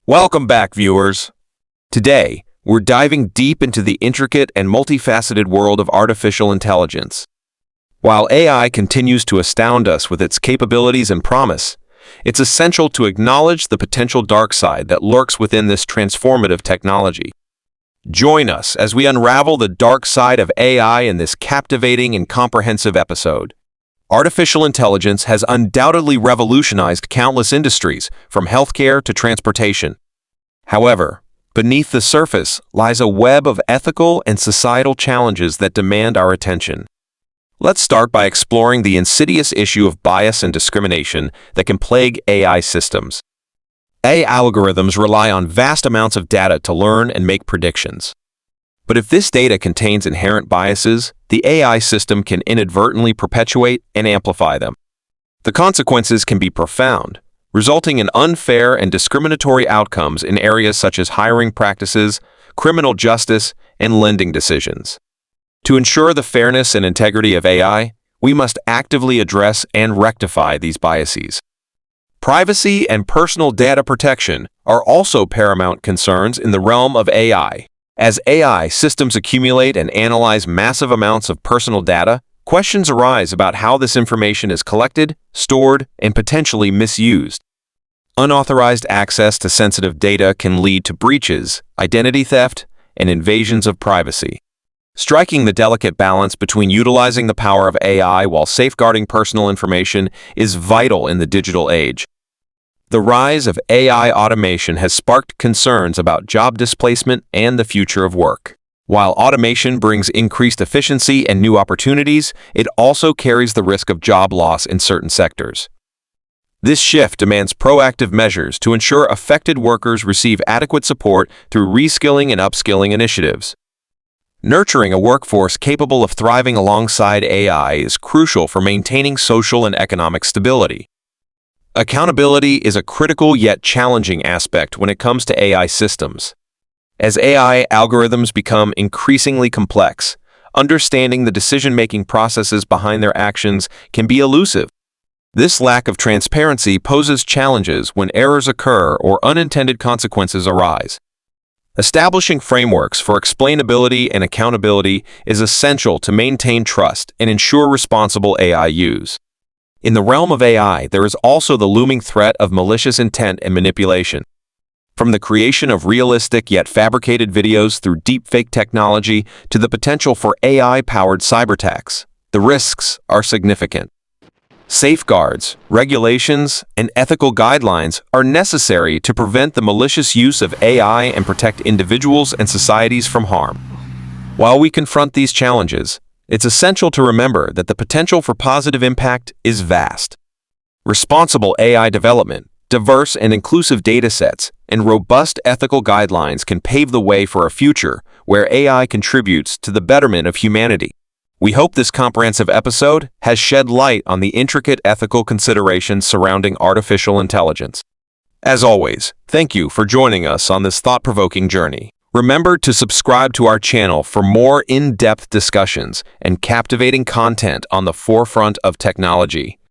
Welcome back, viewers. Today, we're diving deep into the intricate and multifaceted world of artificial intelligence. While AI continues to astound us with its capabilities and promise, it's essential to acknowledge the potential dark side that lurks within this transformative technology. Join us as we unravel the dark side of AI in this captivating and comprehensive episode. Artificial intelligence has undoubtedly revolutionized countless industries, from healthcare to transportation. However, beneath the surface lies a web of ethical and societal challenges that demand our attention. Let's start by exploring the insidious issue of bias and discrimination that can plague AI systems. AI algorithms rely on vast amounts of data to learn and make predictions. But if this data contains inherent biases, the AI system can inadvertently perpetuate and amplify them. The consequences can be profound, resulting in unfair and discriminatory outcomes in areas such as hiring practices, criminal justice, and lending decisions. To ensure the fairness and integrity of AI, we must actively address and rectify these biases. Privacy and personal data protection are also paramount concerns in the realm of AI. As AI systems accumulate and analyze massive amounts of personal data, questions arise about how this information is collected, stored, and potentially misused. Unauthorized access to sensitive data can lead to breaches, identity theft, and invasions of privacy. Striking the delicate balance between utilizing the power of AI while safeguarding personal information is vital in the digital age. The rise of AI automation has sparked concerns about job displacement and the future of work. While automation brings increased efficiency and new opportunities, it also carries the risk of job loss in certain sectors. This shift demands proactive measures to ensure affected workers receive adequate support through reskilling and upskilling initiatives. Nurturing a workforce capable of thriving alongside AI is crucial for maintaining social and economic stability. Accountability is a critical yet challenging aspect when it comes to AI systems. As AI algorithms become increasingly complex, understanding the decision-making processes behind their actions can be elusive. This lack of transparency poses challenges when errors occur or unintended consequences arise. Establishing frameworks for explainability and accountability is essential to maintain trust and ensure responsible AI use. In the realm of AI, there is also the looming threat of malicious intent and manipulation. From the creation of realistic yet fabricated videos through deepfake technology to the potential for AI-powered cyberattacks, the risks are significant. Safeguards, regulations, and ethical guidelines are necessary to prevent the malicious use of AI and protect individuals and societies from harm. While we confront these challenges, it's essential to remember that the potential for positive impact is vast. Responsible AI development, diverse and inclusive datasets, and robust ethical guidelines can pave the way for a future where AI contributes to the betterment of humanity. We hope this comprehensive episode has shed light on the intricate ethical considerations surrounding artificial intelligence. As always, thank you for joining us on this thought-provoking journey. Remember to subscribe to our channel for more in-depth discussions and captivating content on the forefront of technology.